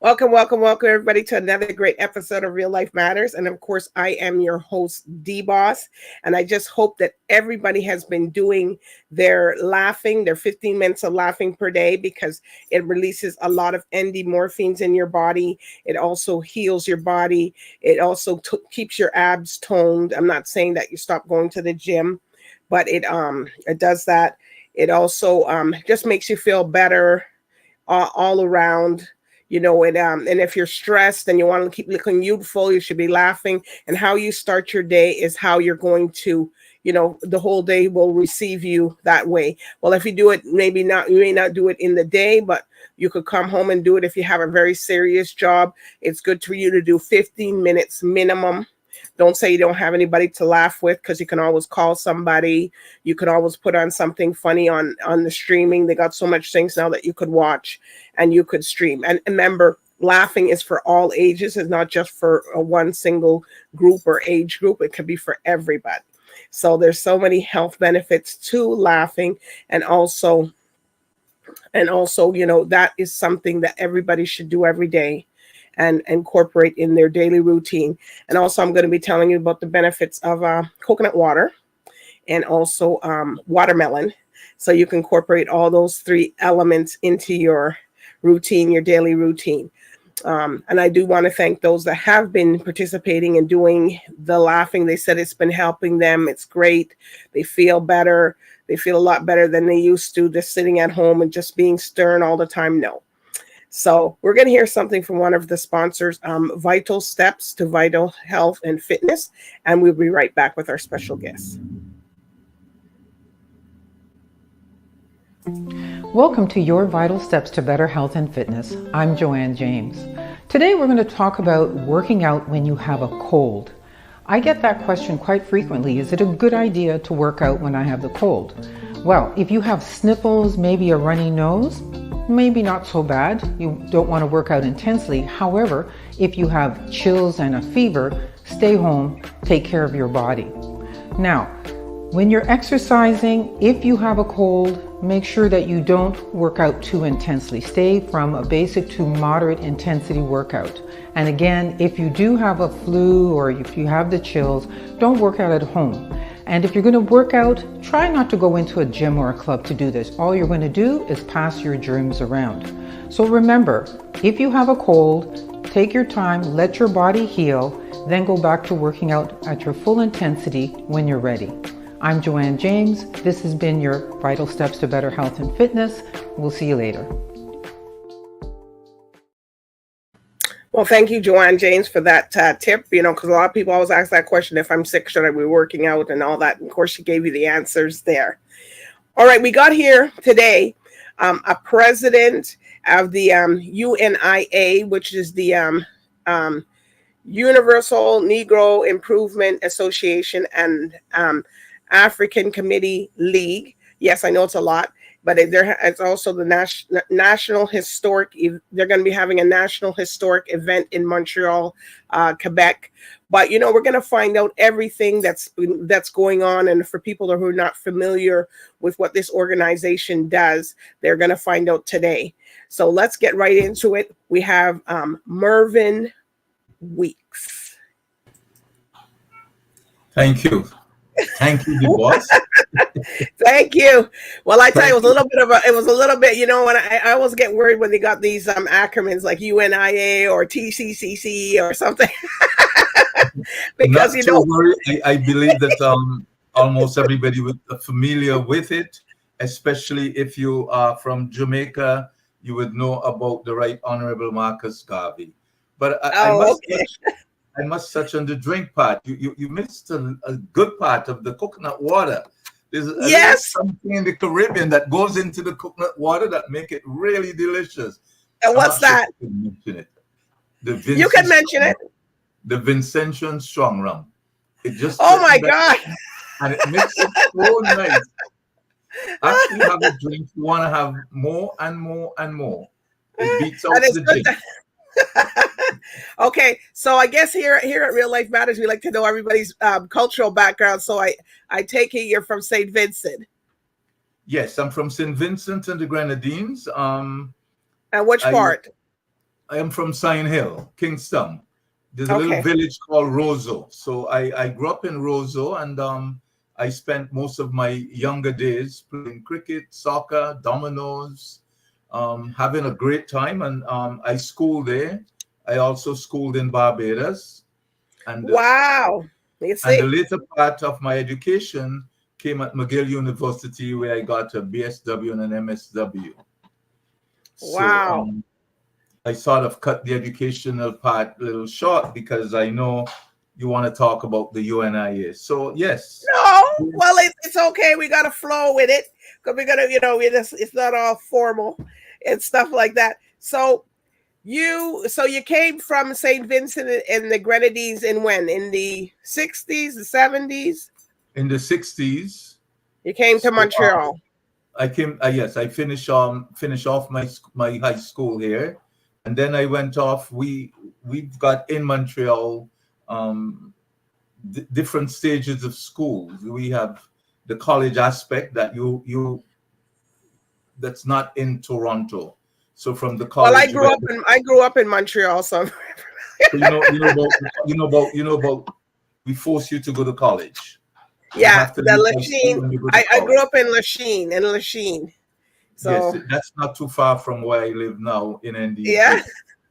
Welcome, welcome, welcome, everybody, to another great episode of Real Life Matters. And of course, I am your host, D-Boss. And I just hope that everybody has been doing their 15 minutes of laughing per day, because it releases a lot of endorphins in your body. It also heals your body. It also keeps your abs toned. I'm not saying that you stop going to the gym, but it does that. It also just makes you feel better all around. And if you're stressed and you want to keep looking youthful, you should be laughing. And how you start your day is how you're going to, the whole day will receive you that way. Well, if you do it, you may not do it in the day, but you could come home and do it. If you have a very serious job, it's good for you to do 15 minutes minimum. Don't say you don't have anybody to laugh with, because you can always call somebody. You can always put on something funny on the streaming. They got so much things now that you could watch and you could stream. And remember, laughing is for all ages. It's not just for one single group or age group. It could be for everybody. So there's so many health benefits to laughing. And also, that is something that everybody should do every day and incorporate in their daily routine. And also, I'm going to be telling you about the benefits of coconut water and also watermelon. So you can incorporate all those three elements into your routine, your daily routine. And I do want to thank those that have been participating and doing the laughing. They said it's been helping them. It's great. They feel better. They feel a lot better than they used to, just sitting at home and just being stern all the time. No. So we're going to hear something from one of the sponsors, Vital Steps to Vital Health and Fitness. And we'll be right back with our special guest. Welcome to your Vital Steps to Better Health and Fitness. I'm Joanne James. Today we're going to talk about working out when you have a cold. I get that question quite frequently. Is it a good idea to work out when I have the cold? Well, if you have sniffles, maybe a runny nose, maybe not so bad. You don't want to work out intensely. However, if you have chills and a fever, stay home, take care of your body. Now, when you're exercising, if you have a cold, make sure that you don't work out too intensely. Stay from a basic to moderate intensity workout. And again, if you do have a flu or if you have the chills, don't work out at home. And if you're going to work out, try not to go into a gym or a club to do this. All you're going to do is pass your germs around. So remember, if you have a cold, take your time, let your body heal, then go back to working out at your full intensity when you're ready. I'm Joanne James. This has been your Vital Steps to Better Health and Fitness. We'll see you later. Well, thank you, Joanne James, for that tip, because a lot of people always ask that question, if I'm sick, should I be working out and all that? And of course, she gave you the answers there. All right, we got here today a president of the UNIA, which is the Universal Negro Improvement Association and African Committee League. Yes, I know it's a lot. But it's also the National Historic. They're going to be having a National Historic event in Montreal, Quebec. But, we're going to find out everything that's going on. And for people who are not familiar with what this organization does, they're going to find out today. So let's get right into it. We have Mervyn Weeks. Thank you. Thank you, boss. Thank you. Well, I tell you, it was a little bit, when I always get worried when they got these acronyms like UNIA or TCCC or something. Because Not to worry. I believe that almost everybody was familiar with it, especially if you are from Jamaica, you would know about the Right Honorable Marcus Garvey. But I must touch on the drink part. You missed a good part of the coconut water. There's something in the Caribbean that goes into the coconut water that make it really delicious. And what's that? You can mention it. You can mention it. The Vincentian strong rum. It just my God. And it makes it so nice. After you have a drink, you want to have more and more and more. It beats out the drink. Okay, so I guess here at Real Life Matters, we like to know everybody's cultural background. So I take it you're from St. Vincent. Yes, I'm from St. Vincent and the Grenadines. And which part? I am from Sign Hill, Kingston. There's a little Okay. village called Roseau. So I grew up in Roseau, and I spent most of my younger days playing cricket, soccer, dominoes, having a great time. And I schooled there. I also schooled in Barbados. And Wow. You and the see? later part of my education came at McGill University, where I got a BSW and an MSW. So Wow. I sort of cut the educational part a little short because I know you want to talk about the UNIA. So yes, No, well, it's okay. We got to flow with it because we're gonna, it's not all formal and stuff like that. So you came from St. Vincent and the Grenadines in when? In the 60s, the 70s? in the 60s. You came to So Montreal. I came. Yes, I finished off my high school here, and then I went off. We've got in Montreal different stages of schools. We have the college aspect that you that's not in Toronto. So from the Well, college, I grew up in Montreal, so so you know about we force you to go to college. You yeah, have to the leave high school Lachine. and you go to I grew college. up in Lachine. Yes, So that's not too far from where I live now in yeah. NDG.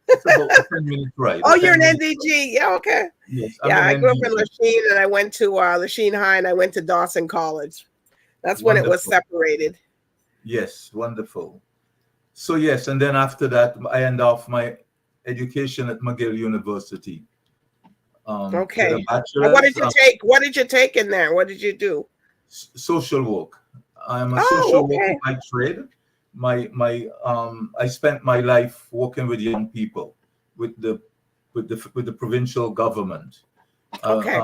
It's about a 10-minute ride. Oh, you're in NDG. Yeah, okay. Yes, I'm Yeah, in I grew up in NDG. Lachine, and I went to Lachine High, and I went to Dawson College. That's when it was Wonderful. separated. Yes, wonderful. So yes, and then after that, I end off my education at McGill University with Okay. a And bachelor's. what did you take? What did you take in there? What did you do? Social work. I'm a Oh, social worker okay. by trade. I spent my life working with young people, with the provincial government. Okay.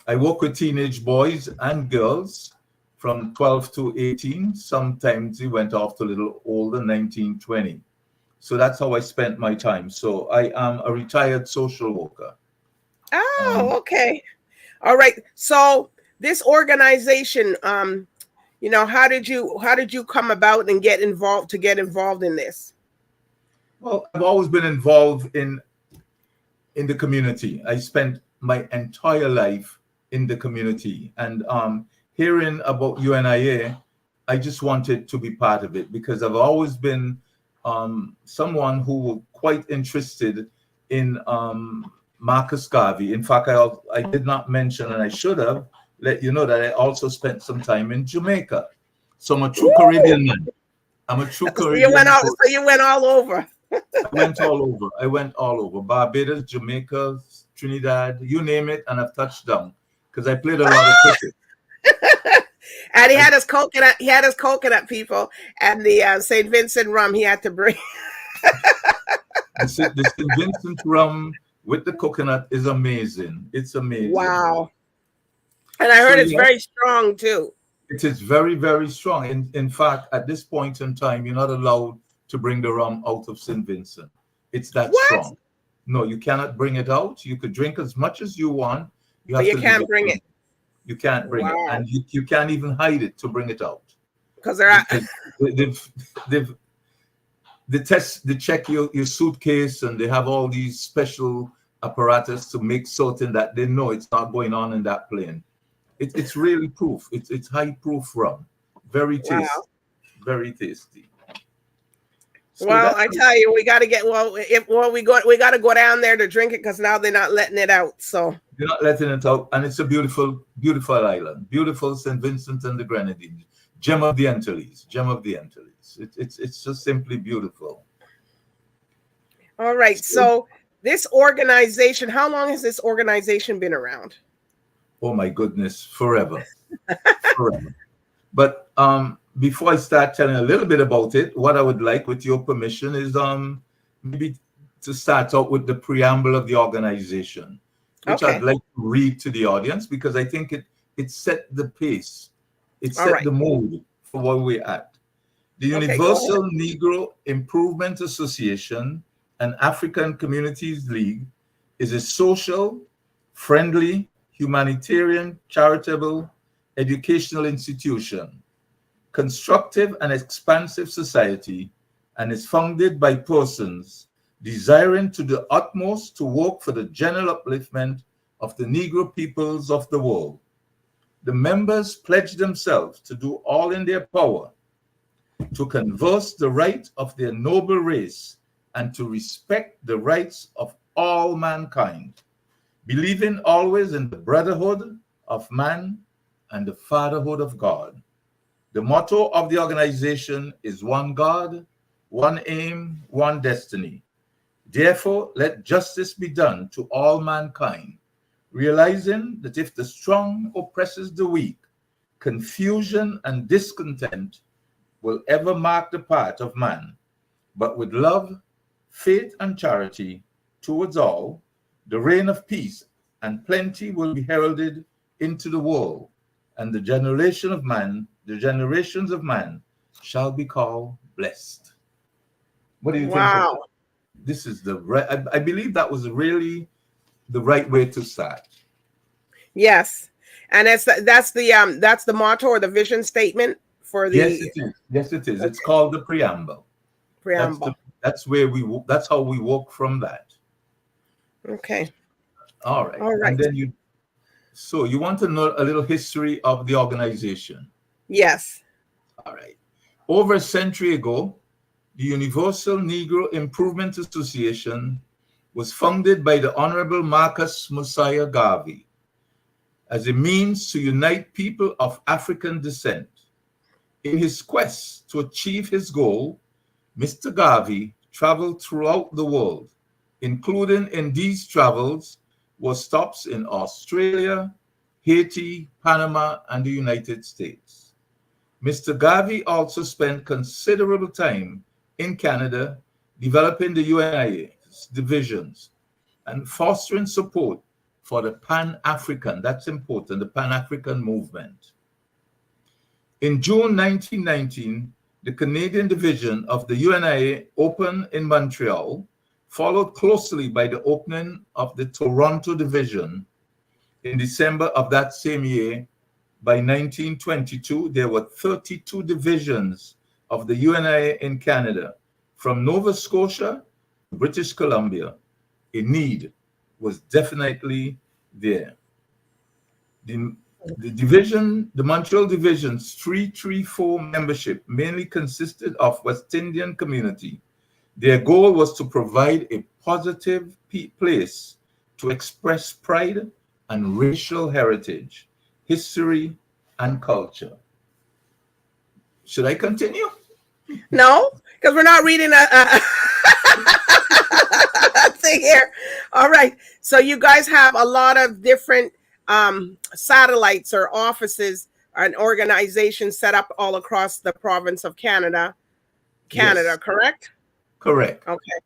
I work with teenage boys and girls from 12 to 18. Sometimes he went off to a little older, 19, 20. So that's how I spent my time. So I am a retired social worker. Oh, okay. All right. So this organization, how did you come about and get involved in this? Well, I've always been involved in the community. I spent my entire life in the community, and hearing about UNIA, I just wanted to be part of it because I've always been someone who was quite interested in Marcus Garvey. In fact, I did not mention, and I should have let you know that I also spent some time in Jamaica. So I'm a true Caribbean man. I'm a true So Caribbean. you went all over. I went all over. I went all over. Barbados, Jamaica, Trinidad, you name it, and I've touched down because I played a lot of cricket. And he had his coconut. He had his coconut, people, and the St. Vincent rum. He had to bring. The St. Vincent rum with the coconut is amazing. It's amazing. Wow! And I heard it's very strong too. It is very, very strong. In fact, at this point in time, you're not allowed to bring the rum out of St. Vincent. It's that strong. No, you cannot bring it out. You could drink as much as you want. But you can't bring it. You can't bring it, and you can't even hide it to bring it out because they check your suitcase, and they have all these special apparatus to make certain that they know it's not going on in that plane. It's really proof. It's high proof rum, very tasty, very tasty. So well, I tell you, we got to get we got to go down there to drink it because now they're not letting it out. So they're not letting it out, and it's a beautiful, beautiful island, beautiful St. Vincent and the Grenadines, gem of the Antilles, gem of the Antilles. It's just simply beautiful. All right, so this organization, how long has this organization been around? Oh my goodness, forever, forever. But before I start telling a little bit about it, what I would like, with your permission, is maybe to start out with the preamble of the organization, which I'd like to read to the audience because I think it set the pace, it set the mood for where we're at. The Universal Negro Improvement Association and African Communities League is a social, friendly, humanitarian, charitable, educational institution, constructive and expansive society, and is founded by persons desiring to the utmost to work for the general upliftment of the Negro peoples of the world. The members pledge themselves to do all in their power to converse the right of their noble race and to respect the rights of all mankind, believing always in the brotherhood of man and the fatherhood of God. The motto of the organization is one God, one aim, one destiny. Therefore, let justice be done to all mankind, realizing that if the strong oppresses the weak, confusion and discontent will ever mark the path of man. But with love, faith, and charity towards all, the reign of peace and plenty will be heralded into the world, and the generations of man shall be called blessed. What do you think? Wow. This is the right, I believe that was really the right way to start. Yes. And that's the motto or the vision statement for the Yes, it is. Yes, it is. Okay. It's called the preamble. Preamble. That's how we walk from that. Okay. All right. All right. And then you want to know a little history of the organization? Yes. All right. Over a century ago, the Universal Negro Improvement Association was founded by the Honorable Marcus Mosiah Garvey as a means to unite people of African descent. In his quest to achieve his goal, Mr. Garvey traveled throughout the world, including in these travels were stops in Australia, Haiti, Panama, and the United States. Mr. Garvey also spent considerable time in Canada developing the UNIAACL divisions and fostering support for the Pan-African, that's important, the Pan-African movement. In June 1919, the Canadian division of the UNIA opened in Montreal, followed closely by the opening of the Toronto division in December of that same year. By 1922, there were 32 divisions of the UNIA in Canada, from Nova Scotia to British Columbia. A need was definitely there. The Montreal Division's 334 membership mainly consisted of West Indian community. Their goal was to provide a positive place to express pride and racial heritage, history, and culture. Should I continue? No, because we're not reading a thing here. All right. So you guys have a lot of different satellites or offices and organizations set up all across the province of Canada, yes. Correct? Correct. Okay.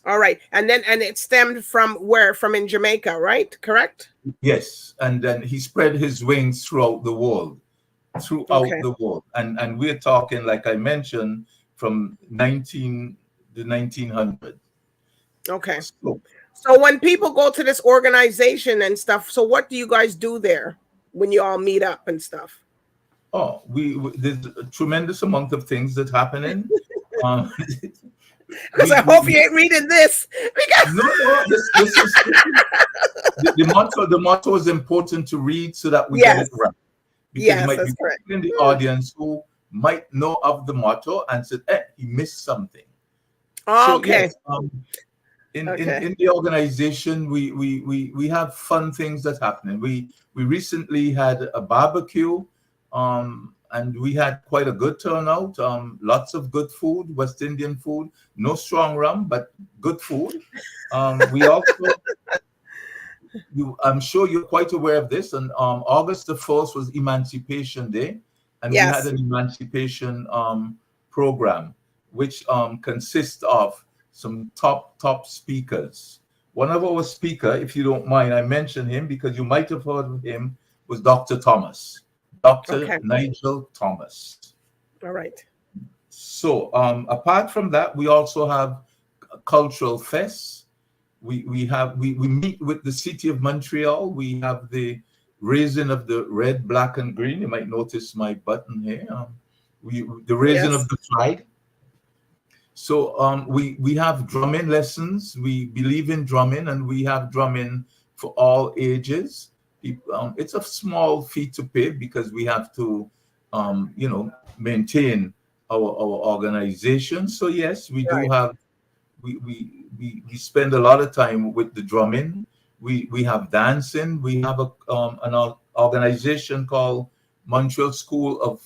All right. And it stemmed from where? From in Jamaica, right? Correct? Yes. And then he spread his wings throughout the world. The world. And we're talking, like I mentioned, from the 1900s. Okay. So when people go to this organization and stuff, so what do you guys do there when you all meet up and stuff? Oh, there's a tremendous amount of things that happening. Because I hope you ain't reading this. Because this is the motto is important to read so that we get it right. Because you might be people in the audience who might know of the motto and said, he missed something. Oh, okay. So, yes, in the organization, we have fun things that happen. We recently had a barbecue, and we had quite a good turnout. Lots of good food, West Indian food. No strong rum, but good food. We also, I'm sure you're quite aware of this. And August the 1st was Emancipation Day, and yes. We had an emancipation program, which consists of some top speakers. One of our speakers, if you don't mind, I mention him because you might have heard of him, was Dr. Thomas, Dr. Nigel Thomas. All right. So apart from that, we also have cultural fests. We meet with the city of Montreal. We have the raising of the red, black, and green. You might notice my button here. The raising of the flag. So we have drumming lessons. We believe in drumming, and we have drumming for all ages. It's a small fee to pay because we have to, maintain our organization. So yes, we do Right. have we spend a lot of time with the drumming. We have dancing. We have an organization called Montreal School of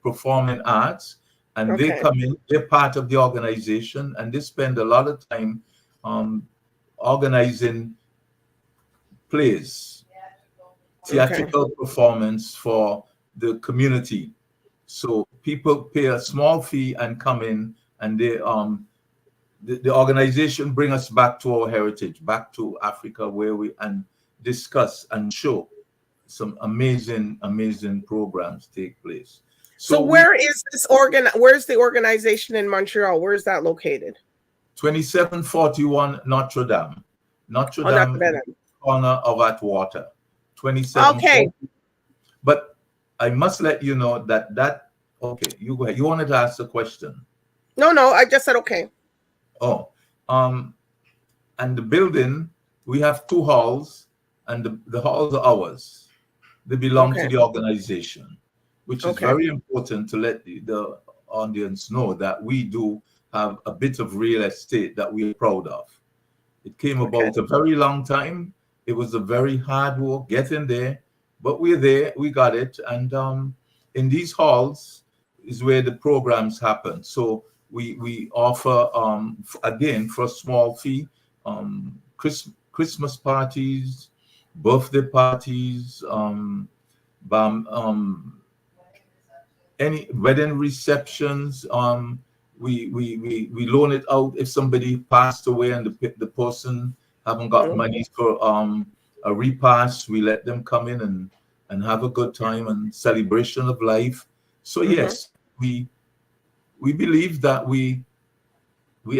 Performing Arts, and they Okay. come in. They're part of the organization, and they spend a lot of time um, organizing plays, Okay. theatrical performance for the community. So people pay a small fee and come in, and the organization bring us back to our heritage, back to Africa, where we and discuss and show some amazing programs take place. So So we where is this where's the organization in Montreal? Where is that located? 2741 Notre Dame, Notre Oh, not Dame, better. corner of Atwater, Okay. 2740. But I must let you know that okay, you go ahead. You wanted to ask a question. No, I just said okay. Oh, and the building, we have two halls, and the halls are ours. They belong to Okay. the organization, which is Okay. very important to let the audience know that we do have a bit of real estate that we are proud of. It came Okay. about a very long time. It was a very hard work getting there, but we're there. We got it, and in these halls is where the programs happen. So we offer again for a small fee, Christmas parties, birthday parties, bam, any wedding receptions. We loan it out if somebody passed away and the person haven't got Mhm. money for a repast. We let them come in and have a good time and celebration of life. So Mhm. yes, we believe that we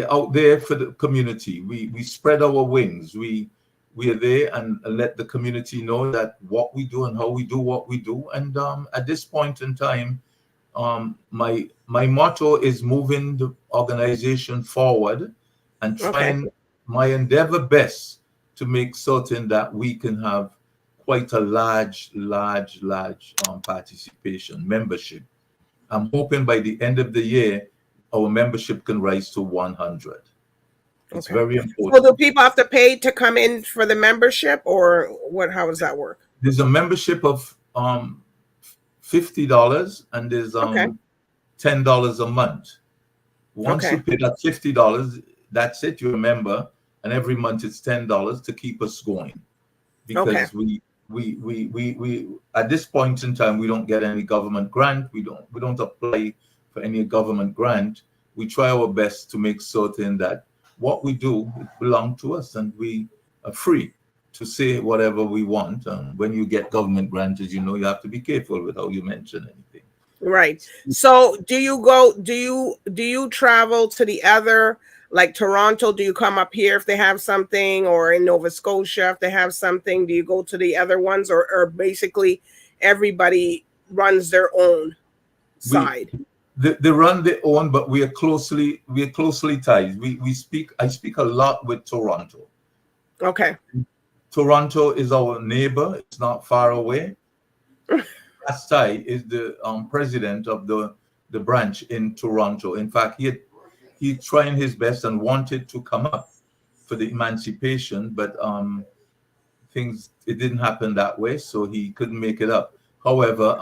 are out there for the community. We spread our wings. We are there and let the community know that what we do and how we do what we do. And at this point in time, my motto is moving the organization forward and Okay. trying my endeavor best to make certain that we can have quite a large participation membership. I'm hoping by the end of the year our membership can rise to 100. It's Okay. very So do important. people have to pay to come in for the membership, or what? How does that work? There's a membership of $50, and there's Okay. $10 a month. Once you Okay. pay that $50, that's it. You're a member, and every month it's $10 to keep us going. Okay. Because we at this point in time we don't get any government grant. We don't apply for any government grant. We try our best to make certain that what we do it belongs to us, and we are free to say whatever we want. And when you get government grants, as you know, you have to be careful with how you mention anything. Right. So do you go? Do you travel to the other, like Toronto? Do you come up here if they have something, or in Nova Scotia if they have something? Do you go to the other ones, or basically everybody runs their own We side? they run their own, but we are closely tied. I speak a lot with Toronto. Okay. Toronto is our neighbor. It's not far away. Astai is the president of the branch in Toronto. In fact, he trying his best and wanted to come up for the emancipation, but things it didn't happen that way, so he couldn't make it up. However,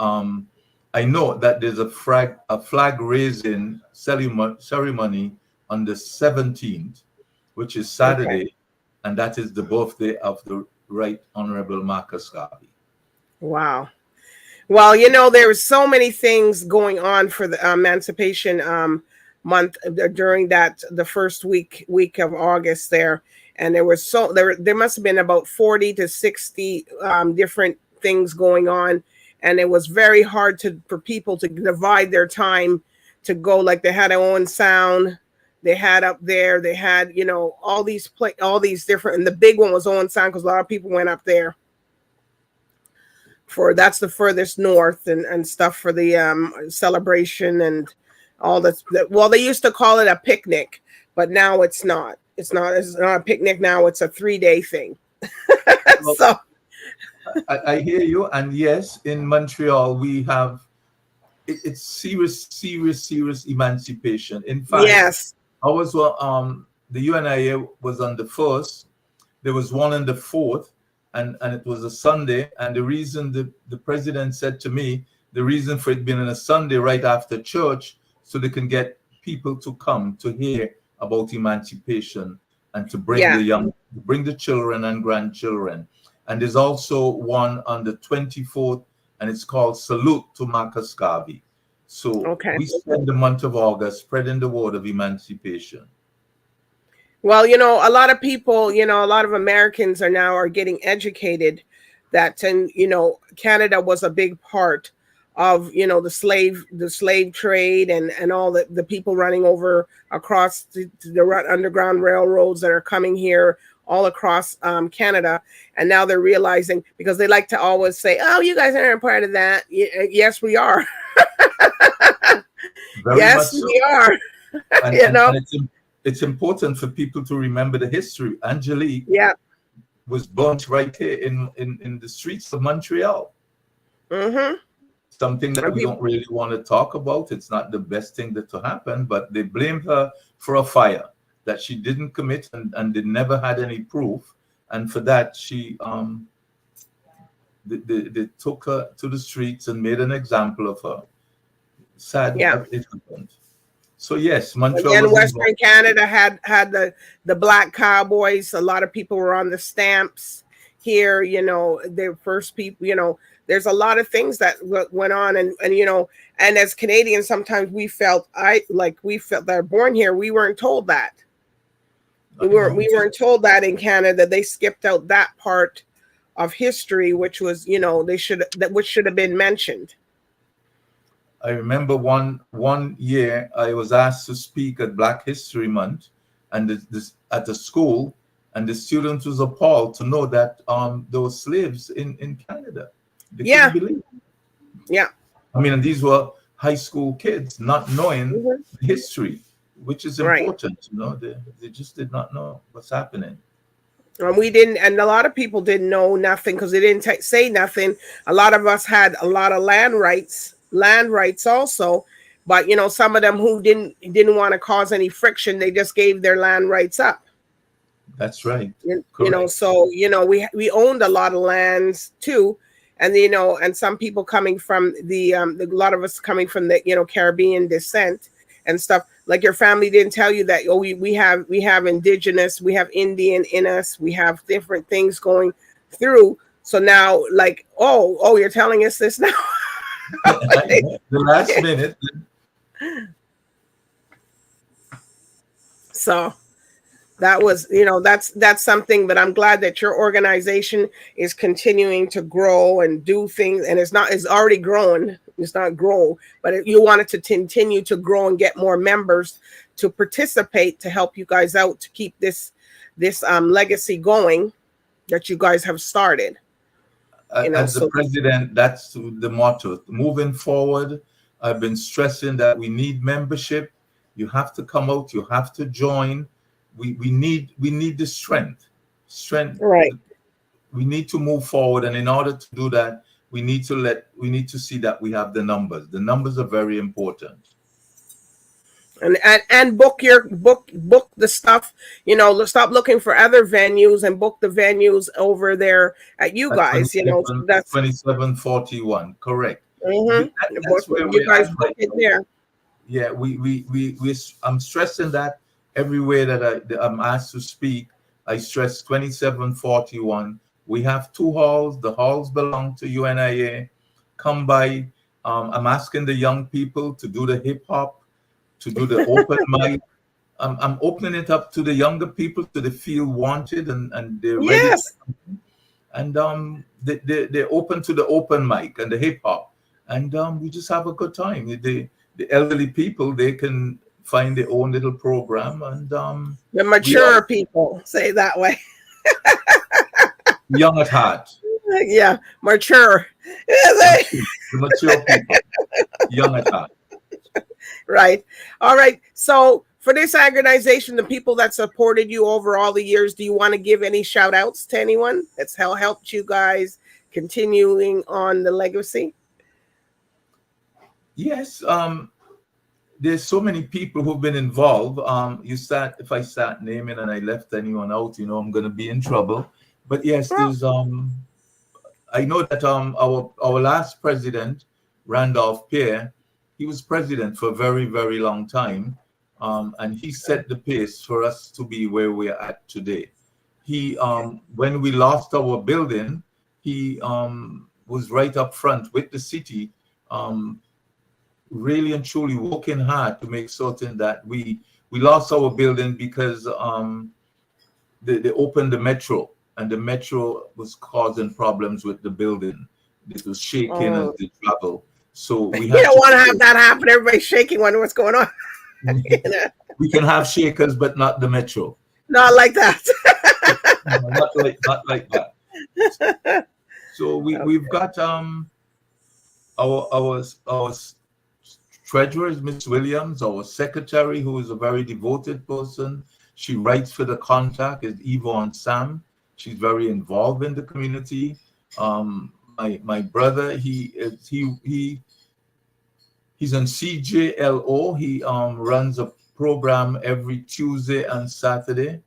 I know that there's a flag raising ceremony on the 17th, which is Okay. Saturday, and that is the birthday of the Right Honorable Marcus Garvey. Wow. Well, there's so many things going on for the Emancipation month during the first week of August there, and there must have been about 40 to 60 different things going on, and it was very hard for people to divide their time to go. Like they had their own sound. They had up there. They had all these different, and the big one was Owen Sound because a lot of people went up there for that's the furthest north and stuff for the celebration and all this. Well, they used to call it a picnic, but now it's not. It's not a picnic now. It's a 3-day thing. Well, So I hear you. And yes, in Montreal, we have it's serious emancipation. In fact, yes, ours were the UNIA was on the 1st. There was one on the 4th, and it was a Sunday. And the reason the president said to me, the reason for it being on a Sunday right after church, so they can get people to come to hear about emancipation and to bring bring the children and grandchildren. And there's also one on the 24th, and it's called Salute to Marcus Garvey. So we spend the month of August spreading the word of emancipation. Well, a lot of people, a lot of Americans are getting educated that, and Canada was a big part of the slave trade and all the people running over across the underground railroads that are coming here all across Canada. And now they're realizing, because they like to always say, oh, you guys aren't a part of that. Yes, we are. Yes, we are. And it's important for people to remember the history. Angelique was burnt right here in the streets of Montreal. Mm-hmm. Something that we don't really want to talk about. It's not the best thing to happen, but they blamed her for a fire that she didn't commit, and they never had any proof. And for that, she they took her to the streets and made an example of her. Sad that it happened. So yes, Montreal. And Western Canada had the black cowboys. A lot of people were on the stamps here. Their first people. There's a lot of things that went on, and and as Canadians, sometimes we felt that are born here, we weren't told that. We weren't told that in Canada. They skipped out that part of history, which was which should have been mentioned. I remember one year I was asked to speak at Black History Month, and at a school, and the students was appalled to know that there were slaves in Canada. They couldn't believe it. Yeah. I mean, and these were high school kids not knowing history, which is important. They just did not know what's happening. And we didn't, and a lot of people didn't know nothing because they didn't say nothing. A lot of us had a lot of land rights also, but some of them who didn't want to cause any friction, they just gave their land rights up. That's right. So we owned a lot of lands too. And and some people coming from a lot of us coming from the Caribbean descent and stuff. Like your family didn't tell you that we have indigenous, we have Indian in us, we have different things going through. So now, like, oh, you're telling us this now. The last minute. So that was, that's something, but I'm glad that your organization is continuing to grow and do things, and it's already growing. It's not grow, but you want it to continue to grow and get more members to participate to help you guys out to keep this legacy going that you guys have started. As the president, that's the motto. Moving forward, I've been stressing that we need membership. You have to come out. You have to join. We need the strength. Right. We need to move forward, and in order to do that, we need to see that we have the numbers. The numbers are very important. And book the stuff. Stop looking for other venues and book the venues over there at you guys. That's 2741. Correct. Mm-hmm. That's where you guys book it there. Yeah, I'm stressing that everywhere that I'm asked to speak. I stress 2741. We have 2 halls. The halls belong to UNIA. Come by. I'm asking the young people to do the hip hop, to do the open mic. I'm opening it up to the younger people, so they feel wanted and they're ready. Yes. And they're open to the open mic and the hip hop, and we just have a good time. The elderly people, they can find their own little program, and the mature people, say that way. Young at heart. Yeah, mature. The mature people. Young at heart. Right. All right. So for this organization, the people that supported you over all the years, do you want to give any shout outs to anyone that's helped you guys continuing on the legacy? Yes. There's so many people who've been involved. If I start naming and I left anyone out, I'm going to be in trouble. But yes, Well, there's I know that our last president, Randolph Peer, he was president for a very, very long time, and he set the pace for us to be where we're at today. He when we lost our building, he was right up front with the city, really and truly working hard to make certain that we lost our building because they opened the metro, and the metro was causing problems with the building. It was shaking as they travel. So we you had don't want to have that happen. Everybody's shaking, wondering what's going on. we can have shakers, but not the metro. Not like that. No, not like that. So we've got our treasurer is Miss Williams, our secretary, who is a very devoted person. She writes for the contact, is Yvonne Sam. She's very involved in the community. My brother, he's on CJLO. He runs a program every Tuesday and Saturday.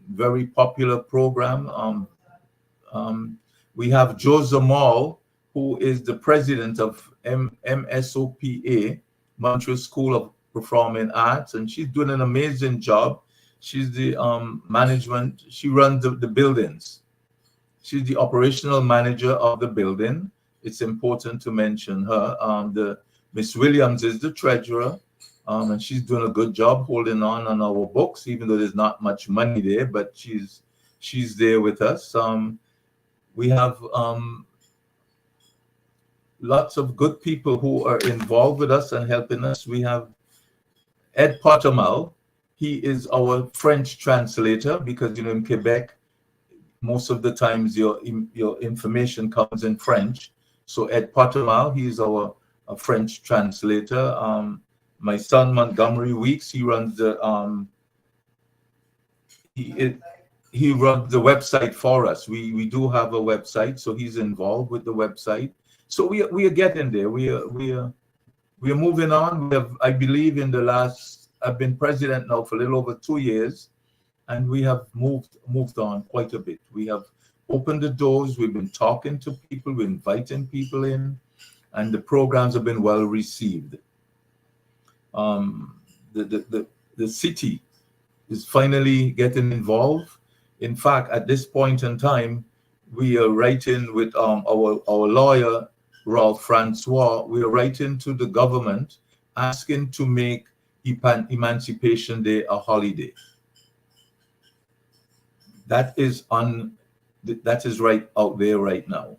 Very popular program. We have Joe Zamal, who is the president of MSOPA, Montreal School of Performing Arts, and she's doing an amazing job. She's the management. She runs the buildings. She's the operational manager of the building. It's important to mention her. The Miss Williams is the treasurer, and she's doing a good job holding on our books, even though there's not much money there. But she's there with us. We have lots of good people who are involved with us and helping us. We have Ed Pottermal. He is our French translator because, in Quebec, most of the times your information comes in French. So Ed Pottermal, he's our French translator. My son Montgomery Weeks, he runs the he runs the website for us. We do have a website, so he's involved with the website. So we are getting there. We are moving on. We have, I believe, I've been president now for a little over 2 years, and we have moved on quite a bit. We have opened the doors. We've been talking to people. We're inviting people in, and the programs have been well received. The city is finally getting involved. In fact, at this point in time, we are writing with our lawyer, Ralph Francois. We are writing to the government asking to make Emancipation Day a holiday. That is right out there right now.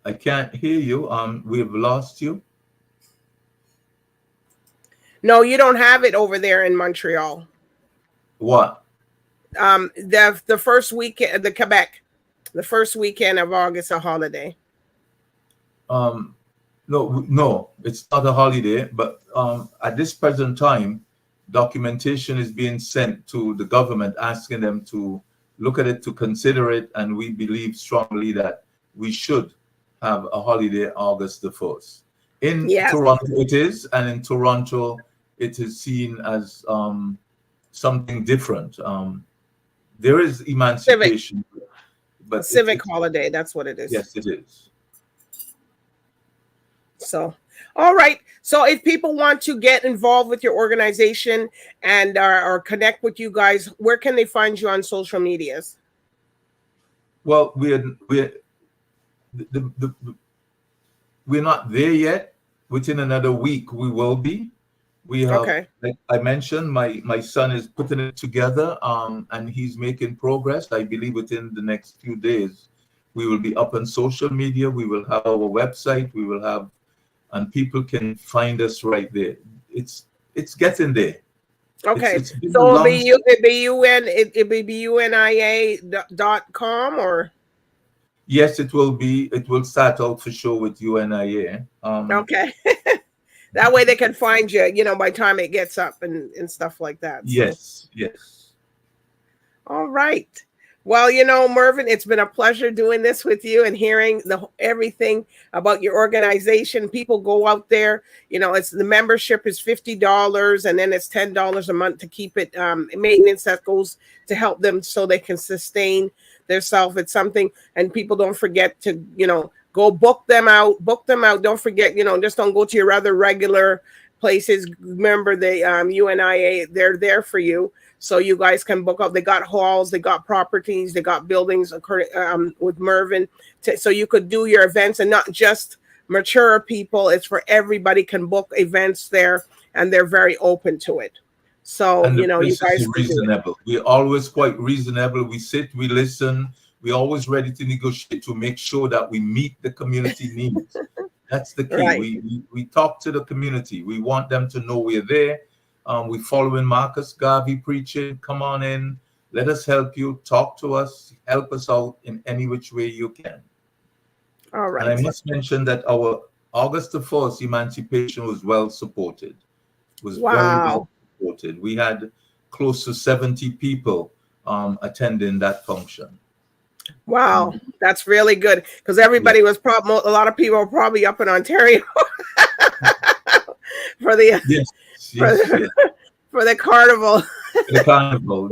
I can't hear you. We've lost you. No, you don't have it over there in Montreal. What? The first weekend, the Quebec, the first weekend of August, a holiday. No, it's not a holiday, but at this present time, documentation is being sent to the government asking them to look at it, to consider it, and we believe strongly that we should have a holiday August the 1st. In Toronto it is, and in Toronto it is seen as something different. There is emancipation, but civic holiday, that's what it is. Yes, it is. So, all right. So if people want to get involved with your organization and or connect with you guys, where can they find you on social medias? Well, we're not there yet. Within another week, we will be. We have, like I mentioned, my son is putting it together, and he's making progress. I believe within the next few days, we will be up on social media. We will have our website. We will have, and people can find us right there. It's getting there. Okay, so it'll be UNIAACL.com or? Yes, it will be. It will start out for sure with UNIA. Okay. That way they can find you, by the time it gets up and stuff like that. So. Yes. All right. Well, Mervyn, it's been a pleasure doing this with you and hearing everything about your organization. People go out there, it's the membership is $50 and then it's $10 a month to keep it maintenance that goes to help them so they can sustain themselves. It's something, and people don't forget to, go book them out. Don't forget, just don't go to your other regular places. Remember the UNIA, they're there for you. So you guys can book up. They got halls, they got properties, they got buildings with Mervyn. So you could do your events, and not just mature people. It's for everybody can book events there, and they're very open to it. So, and you guys are reasonable. We're always quite reasonable. We sit, we listen. We're always ready to negotiate to make sure that we meet the community needs. That's the key. Right. We talk to the community. We want them to know we're there. We're following Marcus Garvey preaching. Come on in. Let us help you. Talk to us. Help us out in any which way you can. All right. And I must mention that our August the 4th emancipation was well supported. Very well supported. We had close to 70 people attending that function. Wow, that's really good, because everybody was probably, a lot of people were probably up in Ontario for the for the carnival. The carnival.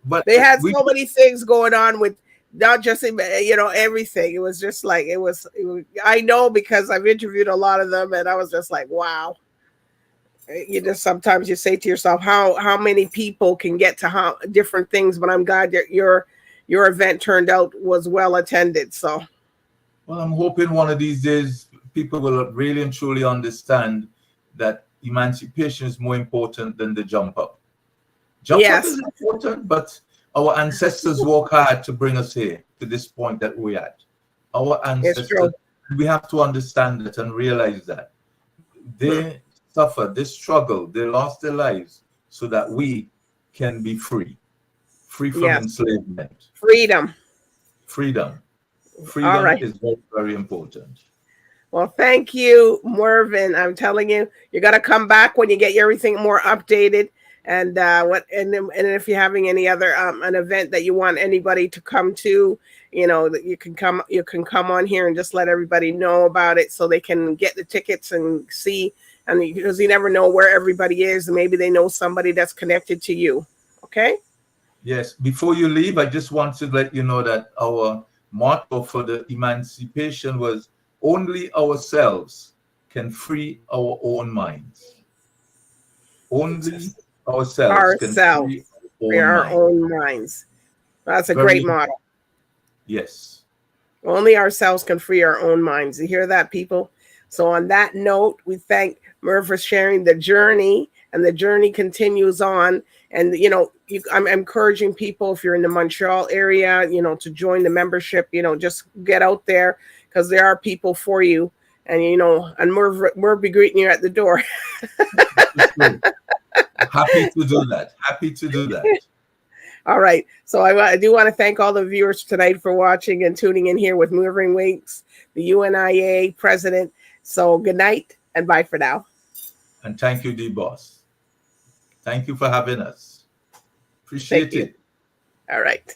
But they had so many things going on with not just everything. It was just like it was. I know, because I've interviewed a lot of them, and I was just like, wow. Sometimes you say to yourself, how many people can get to different things, but I'm glad that your event turned out was well attended. So, well, I'm hoping one of these days people will really and truly understand that emancipation is more important than the jump up. Jump up is important, but our ancestors work hard to bring us here to this point that we're at. Our ancestors, we have to understand it and realize that they suffered, they struggled, they lost their lives so that we can be free from enslavement. Freedom is very, very important. Well, thank you, Mervyn. I'm telling you, you got to come back when you get everything more updated. And if you're having any other an event that you want anybody to come to, that you can come on here and just let everybody know about it so they can get the tickets and see. And because you never know where everybody is, and maybe they know somebody that's connected to you. Okay. Yes. Before you leave, I just want to let you know that our motto for the emancipation was only ourselves can free our own minds. Only ourselves can free our own minds. That's a great motto. Yes. Only ourselves can free our own minds. You hear that, people? So on that note, we thank Merv for sharing the journey, and the journey continues on. And, I'm encouraging people, if you're in the Montreal area, to join the membership, just get out there, because there are people for you. And, and Merv be greeting you at the door. Happy to do that. All right. So I do want to thank all the viewers tonight for watching and tuning in here with Mervyn Weeks, the UNIA president. So good night and bye for now. And thank you, D-Boss. Thank you for having us. Appreciate it. All right.